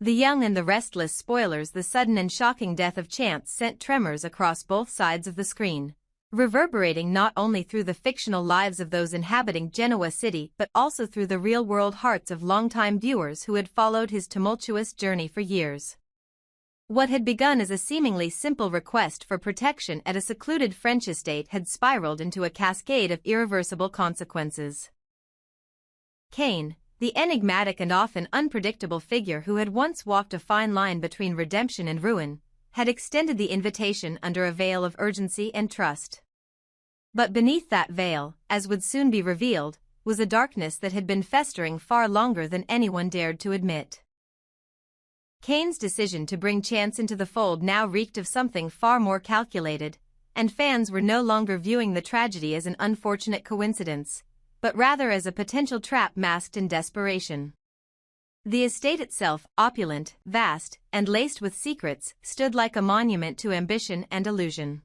The young and the restless spoilers. The sudden and shocking death of Chance sent tremors across both sides of the screen, reverberating not only through the fictional lives of those inhabiting Genoa City but also through the real-world hearts of longtime viewers who had followed his tumultuous journey for years. What had begun as a seemingly simple request for protection at a secluded French estate had spiraled into a cascade of irreversible consequences. Cane, the enigmatic and often unpredictable figure who had once walked a fine line between redemption and ruin, had extended the invitation under a veil of urgency and trust. But beneath that veil, as would soon be revealed, was a darkness that had been festering far longer than anyone dared to admit. Cane's decision to bring Chance into the fold now reeked of something far more calculated, and fans were no longer viewing the tragedy as an unfortunate coincidence, but rather as a potential trap masked in desperation. The estate itself, opulent, vast, and laced with secrets, stood like a monument to ambition and illusion.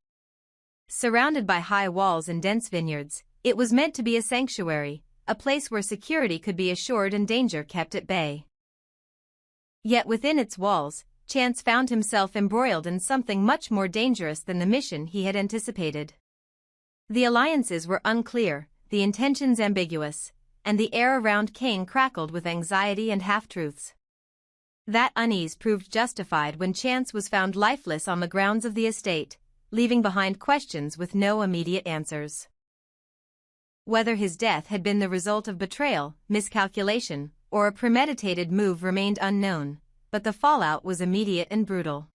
Surrounded by high walls and dense vineyards, it was meant to be a sanctuary, a place where security could be assured and danger kept at bay. Yet within its walls, Chance found himself embroiled in something much more dangerous than the mission he had anticipated. The alliances were unclear, the intentions ambiguous, and the air around Cane crackled with anxiety and half-truths. That unease proved justified when Chance was found lifeless on the grounds of the estate, leaving behind questions with no immediate answers. Whether his death had been the result of betrayal, miscalculation, or a premeditated move remained unknown, but the fallout was immediate and brutal.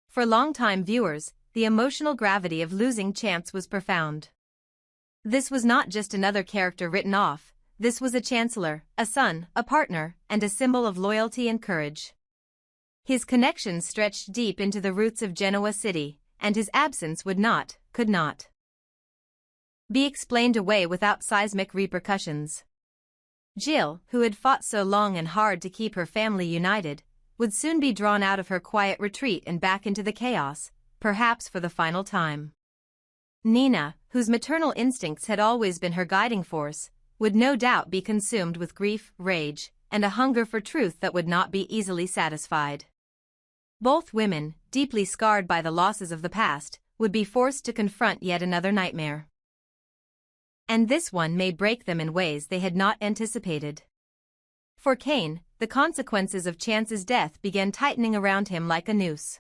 For longtime viewers, the emotional gravity of losing Chance was profound. This was not just another character written off, this was a chancellor, a son, a partner, and a symbol of loyalty and courage. His connections stretched deep into the roots of Genoa City, and his absence could not be explained away without seismic repercussions. Jill, who had fought so long and hard to keep her family united, would soon be drawn out of her quiet retreat and back into the chaos, perhaps for the final time. Nina, whose maternal instincts had always been her guiding force, would no doubt be consumed with grief, rage, and a hunger for truth that would not be easily satisfied. Both women, deeply scarred by the losses of the past, would be forced to confront yet another nightmare. And this one may break them in ways they had not anticipated. For Cane, the consequences of Chance's death began tightening around him like a noose.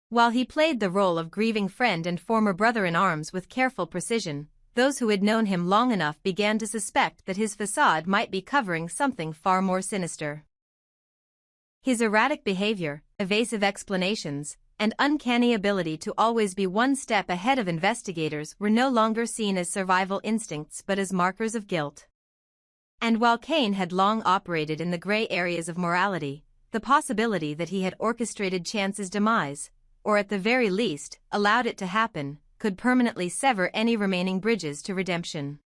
While he played the role of grieving friend and former brother-in-arms with careful precision, those who had known him long enough began to suspect that his facade might be covering something far more sinister. His erratic behavior, evasive explanations, and uncanny ability to always be one step ahead of investigators were no longer seen as survival instincts but as markers of guilt. And while Cane had long operated in the gray areas of morality, the possibility that he had orchestrated Chance's demise, or at the very least, allowed it to happen, could permanently sever any remaining bridges to redemption.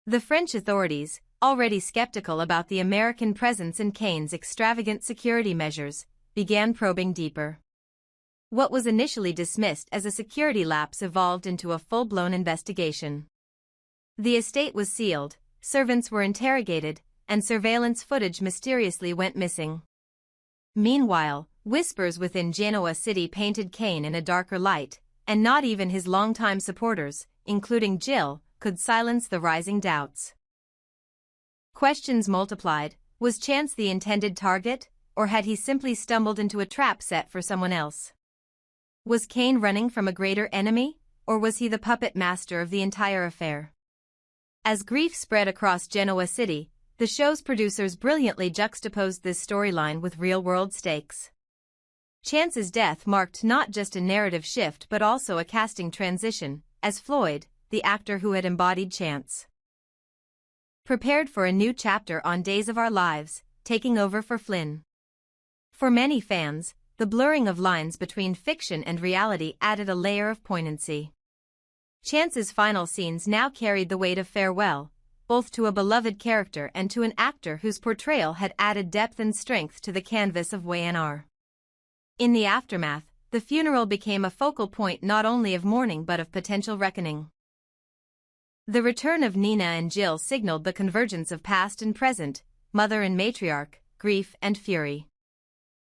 The French authorities, already skeptical about the American presence in Cane's extravagant security measures, began probing deeper. What was initially dismissed as a security lapse evolved into a full-blown investigation. The estate was sealed, servants were interrogated, and surveillance footage mysteriously went missing. Meanwhile, whispers within Genoa City painted Cane in a darker light, and not even his longtime supporters, including Jill, could silence the rising doubts. Questions multiplied: was Chance the intended target, or had he simply stumbled into a trap set for someone else? Was Cane running from a greater enemy, or was he the puppet master of the entire affair? As grief spread across Genoa City, the show's producers brilliantly juxtaposed this storyline with real-world stakes. Chance's death marked not just a narrative shift but also a casting transition, as Floyd, the actor who had embodied Chance, prepared for a new chapter on Days of Our Lives, taking over for Flynn. For many fans, the blurring of lines between fiction and reality added a layer of poignancy. Chance's final scenes now carried the weight of farewell, both to a beloved character and to an actor whose portrayal had added depth and strength to the canvas of Y&R. In the aftermath, the funeral became a focal point not only of mourning but of potential reckoning. The return of Nina and Jill signaled the convergence of past and present, mother and matriarch, grief, and fury.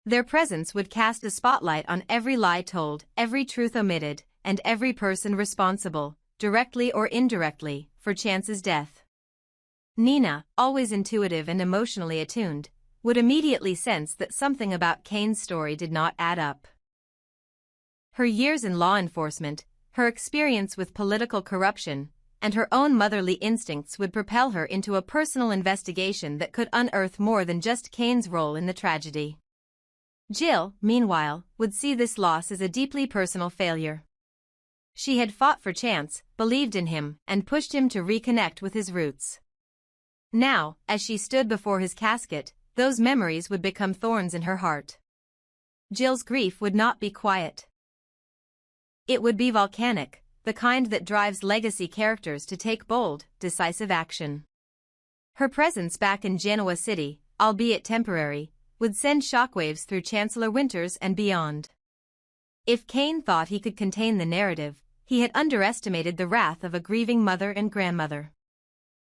Their presence would cast a spotlight on every lie told, every truth omitted, and every person responsible, directly or indirectly, for Chance's death. Nina, always intuitive and emotionally attuned, would immediately sense that something about Cane's story did not add up. Her years in law enforcement, her experience with political corruption, and her own motherly instincts would propel her into a personal investigation that could unearth more than just Cane's role in the tragedy. Jill, meanwhile, would see this loss as a deeply personal failure. She had fought for Chance, believed in him, and pushed him to reconnect with his roots. Now, as she stood before his casket, those memories would become thorns in her heart. Jill's grief would not be quiet. It would be volcanic, the kind that drives legacy characters to take bold, decisive action. Her presence back in Genoa City, albeit temporary, would send shockwaves through Chancellor Winters and beyond. If Cane thought he could contain the narrative, he had underestimated the wrath of a grieving mother and grandmother.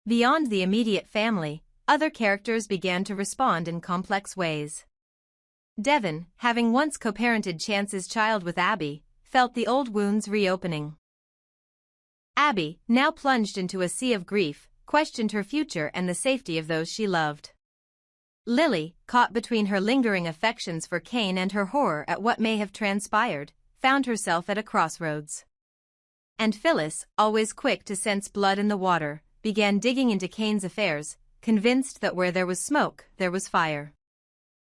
Beyond the immediate family, other characters began to respond in complex ways. Devon, having once co-parented Chance's child with Abby, felt the old wounds reopening. Abby, now plunged into a sea of grief, questioned her future and the safety of those she loved. Lily, caught between her lingering affections for Cane and her horror at what may have transpired, found herself at a crossroads. And Phyllis, always quick to sense blood in the water, began digging into Cane's affairs, convinced that where there was smoke, there was fire.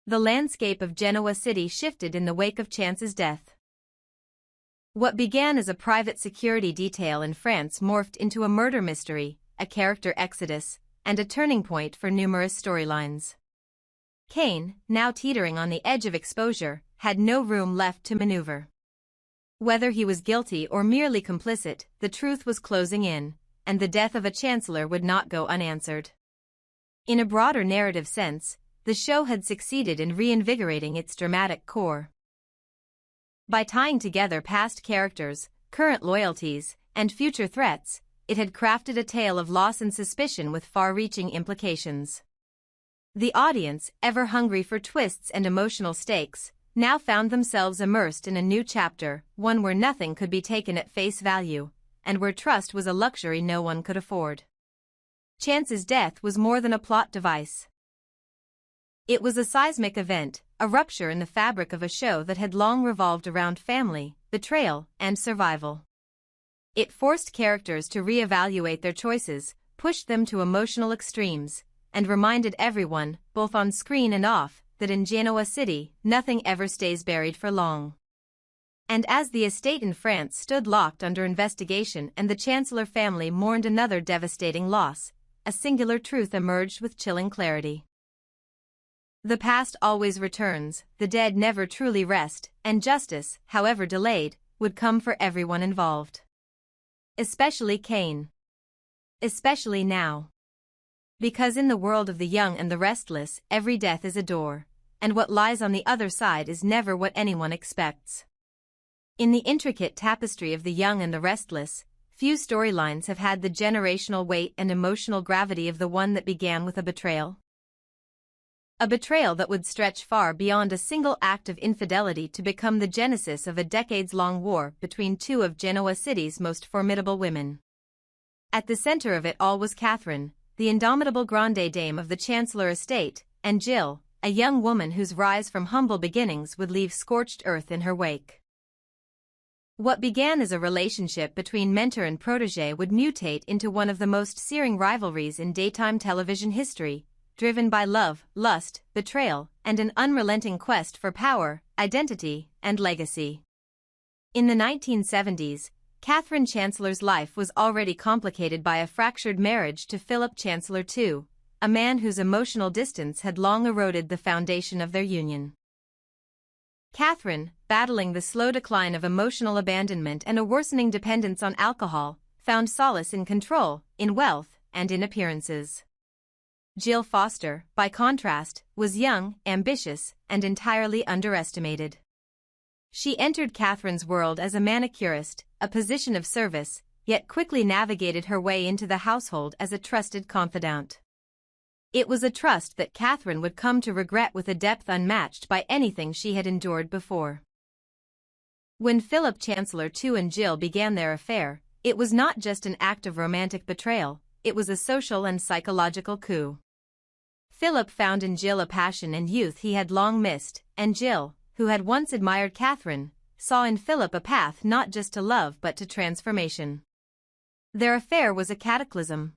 The landscape of Genoa City shifted in the wake of Chance's death. What began as a private security detail in France morphed into a murder mystery, a character exodus, and a turning point for numerous storylines. Cane, now teetering on the edge of exposure, had no room left to maneuver. Whether he was guilty or merely complicit, the truth was closing in, and the death of a chancellor would not go unanswered. In a broader narrative sense, the show had succeeded in reinvigorating its dramatic core. By tying together past characters, current loyalties, and future threats, it had crafted a tale of loss and suspicion with far-reaching implications. The audience, ever hungry for twists and emotional stakes, now found themselves immersed in a new chapter, one where nothing could be taken at face value, and where trust was a luxury no one could afford. Chance's death was more than a plot device. It was a seismic event, a rupture in the fabric of a show that had long revolved around family, betrayal, and survival. It forced characters to reevaluate their choices, pushed them to emotional extremes, and reminded everyone, both on screen and off, that in Genoa City, nothing ever stays buried for long. And as the estate in France stood locked under investigation and the Chancellor family mourned another devastating loss, a singular truth emerged with chilling clarity. The past always returns, the dead never truly rest, and justice, however delayed, would come for everyone involved. Especially Cane. Especially now. Because in the world of the young and the restless, every death is a door, and what lies on the other side is never what anyone expects. In the intricate tapestry of the young and the restless, few storylines have had the generational weight and emotional gravity of the one that began with a betrayal. A betrayal that would stretch far beyond a single act of infidelity to become the genesis of a decades-long war between two of Genoa City's most formidable women. At the center of it all was Catherine, the indomitable grande dame of the Chancellor estate, and Jill, a young woman whose rise from humble beginnings would leave scorched earth in her wake. What began as a relationship between mentor and protege would mutate into one of the most searing rivalries in daytime television history, driven by love, lust, betrayal, and an unrelenting quest for power, identity, and legacy. In the 1970s, Catherine Chancellor's life was already complicated by a fractured marriage to Philip Chancellor II, a man whose emotional distance had long eroded the foundation of their union. Catherine, battling the slow decline of emotional abandonment and a worsening dependence on alcohol, found solace in control, in wealth, and in appearances. Jill Foster, by contrast, was young, ambitious, and entirely underestimated. She entered Catherine's world as a manicurist, a position of service, yet quickly navigated her way into the household as a trusted confidant. It was a trust that Catherine would come to regret with a depth unmatched by anything she had endured before. When Philip Chancellor II and Jill began their affair, it was not just an act of romantic betrayal, it was a social and psychological coup. Philip found in Jill a passion and youth he had long missed, and Jill, who had once admired Catherine, saw in Philip a path not just to love but to transformation. Their affair was a cataclysm.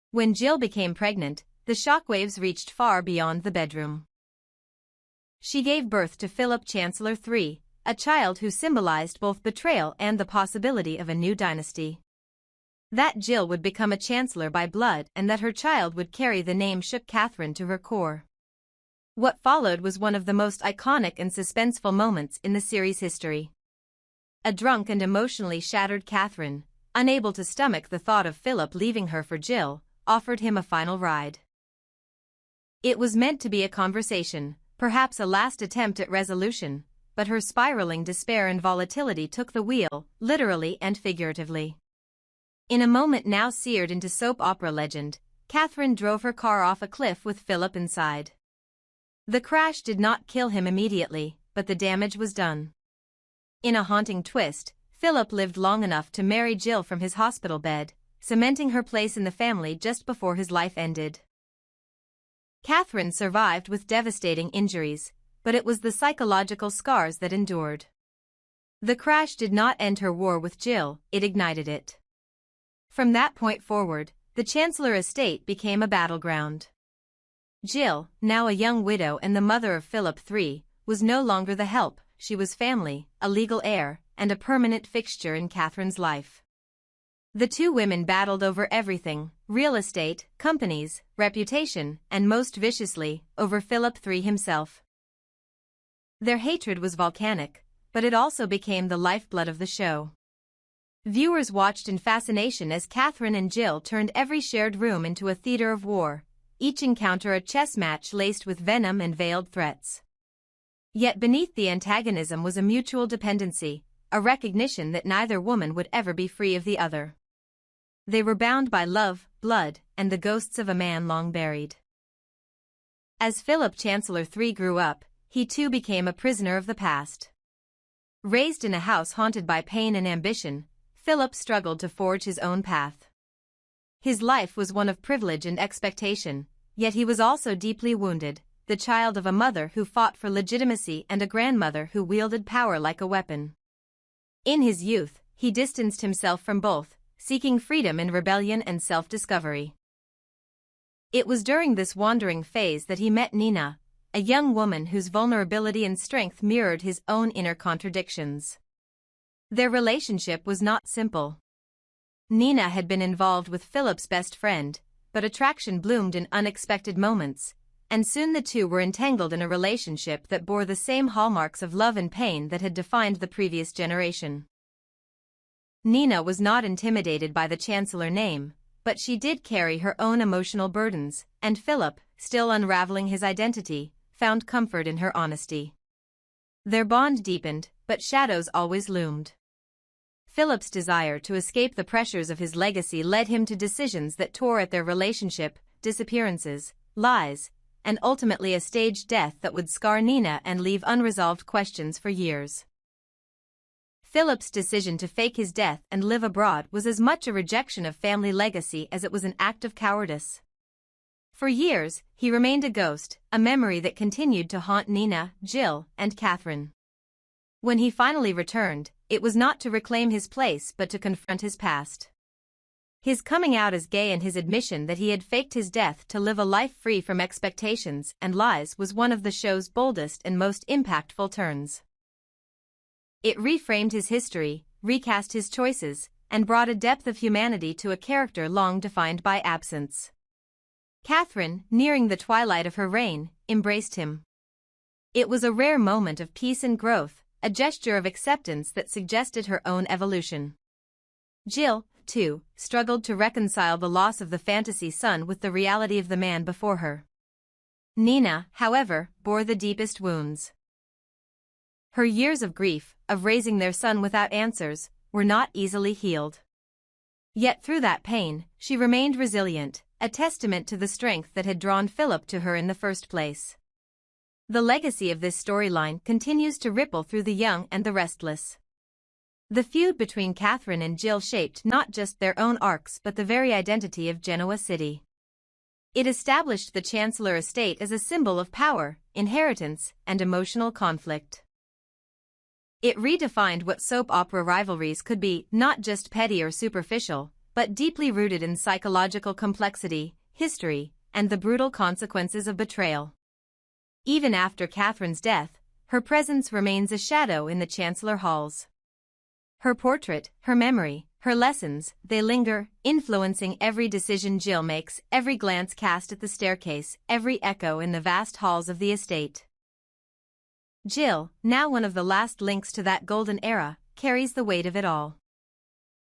When Jill became pregnant, the shockwaves reached far beyond the bedroom. She gave birth to Philip Chancellor III, a child who symbolized both betrayal and the possibility of a new dynasty. That Jill would become a chancellor by blood and that her child would carry the name shook Catherine to her core. What followed was one of the most iconic and suspenseful moments in the series' history. A drunk and emotionally shattered Catherine, unable to stomach the thought of Philip leaving her for Jill, offered him a final ride. It was meant to be a conversation, perhaps a last attempt at resolution, but her spiraling despair and volatility took the wheel, literally and figuratively. In a moment now seared into soap opera legend, Catherine drove her car off a cliff with Philip inside. The crash did not kill him immediately, but the damage was done. In a haunting twist, Philip lived long enough to marry Jill from his hospital bed, cementing her place in the family just before his life ended. Catherine survived with devastating injuries, but it was the psychological scars that endured. The crash did not end her war with Jill, it ignited it. From that point forward, the Chancellor estate became a battleground. Jill, now a young widow and the mother of Philip III, was no longer the help, she was family, a legal heir, and a permanent fixture in Catherine's life. The two women battled over everything: real estate, companies, reputation, and most viciously, over Philip III himself. Their hatred was volcanic, but it also became the lifeblood of the show. Viewers watched in fascination as Catherine and Jill turned every shared room into a theater of war, each encounter a chess match laced with venom and veiled threats. Yet beneath the antagonism was a mutual dependency, a recognition that neither woman would ever be free of the other. They were bound by love, blood, and the ghosts of a man long buried. As Philip Chancellor III grew up, he too became a prisoner of the past. Raised in a house haunted by pain and ambition, Philip struggled to forge his own path. His life was one of privilege and expectation, yet he was also deeply wounded, the child of a mother who fought for legitimacy and a grandmother who wielded power like a weapon. In his youth, he distanced himself from both, seeking freedom in rebellion and self-discovery. It was during this wandering phase that he met Nina, a young woman whose vulnerability and strength mirrored his own inner contradictions. Their relationship was not simple. Nina had been involved with Philip's best friend, but attraction bloomed in unexpected moments, and soon the two were entangled in a relationship that bore the same hallmarks of love and pain that had defined the previous generation. Nina was not intimidated by the Chancellor name, but she did carry her own emotional burdens, and Philip, still unraveling his identity, found comfort in her honesty. Their bond deepened, but shadows always loomed. Philip's desire to escape the pressures of his legacy led him to decisions that tore at their relationship: disappearances, lies, and ultimately a staged death that would scar Nina and leave unresolved questions for years. Philip's decision to fake his death and live abroad was as much a rejection of family legacy as it was an act of cowardice. For years, he remained a ghost, a memory that continued to haunt Nina, Jill, and Catherine. When he finally returned, it was not to reclaim his place but to confront his past. His coming out as gay and his admission that he had faked his death to live a life free from expectations and lies was one of the show's boldest and most impactful turns. It reframed his history, recast his choices, and brought a depth of humanity to a character long defined by absence. Catherine, nearing the twilight of her reign, embraced him. It was a rare moment of peace and growth, a gesture of acceptance that suggested her own evolution. Jill, too, struggled to reconcile the loss of the fantasy son with the reality of the man before her. Nina, however, bore the deepest wounds. Her years of grief, of raising their son without answers, were not easily healed. Yet through that pain, she remained resilient, a testament to the strength that had drawn Philip to her in the first place. The legacy of this storyline continues to ripple through the young and the restless. The feud between Catherine and Jill shaped not just their own arcs but the very identity of Genoa City. It established the Chancellor estate as a symbol of power, inheritance, and emotional conflict. It redefined what soap opera rivalries could be, not just petty or superficial, but deeply rooted in psychological complexity, history, and the brutal consequences of betrayal. Even after Catherine's death, her presence remains a shadow in the Chancellor halls. Her portrait, her memory, her lessons, they linger, influencing every decision Jill makes, every glance cast at the staircase, every echo in the vast halls of the estate. Jill, now one of the last links to that golden era, carries the weight of it all.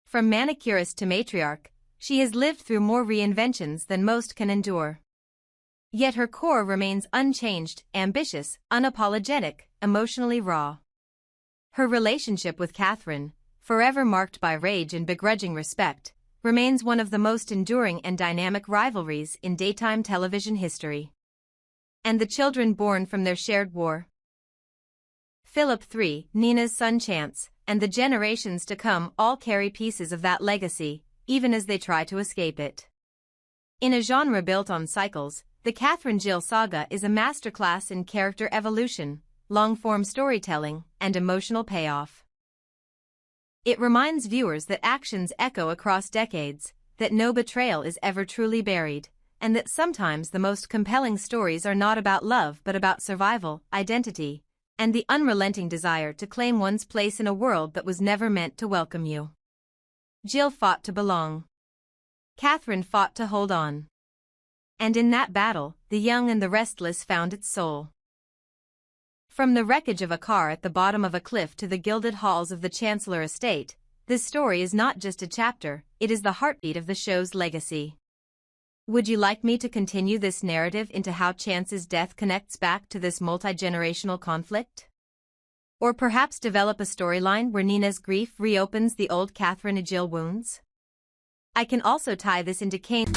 From manicurist to matriarch, she has lived through more reinventions than most can endure. Yet her core remains unchanged, ambitious, unapologetic, emotionally raw. Her relationship with Catherine, forever marked by rage and begrudging respect, remains one of the most enduring and dynamic rivalries in daytime television history. And the children born from their shared war? Philip III, Nina's son Chance, and the generations to come all carry pieces of that legacy, even as they try to escape it. In a genre built on cycles, the Catherine-Jill saga is a masterclass in character evolution, long-form storytelling, and emotional payoff. It reminds viewers that actions echo across decades, that no betrayal is ever truly buried, and that sometimes the most compelling stories are not about love but about survival, identity, and the unrelenting desire to claim one's place in a world that was never meant to welcome you. Jill fought to belong. Catherine fought to hold on. And in that battle, the young and the restless found its soul. From the wreckage of a car at the bottom of a cliff to the gilded halls of the Chancellor estate, this story is not just a chapter, it is the heartbeat of the show's legacy. Would you like me to continue this narrative into how Chance's death connects back to this multi-generational conflict? Or perhaps develop a storyline where Nina's grief reopens the old Catherine and Jill wounds? I can also tie this into Cane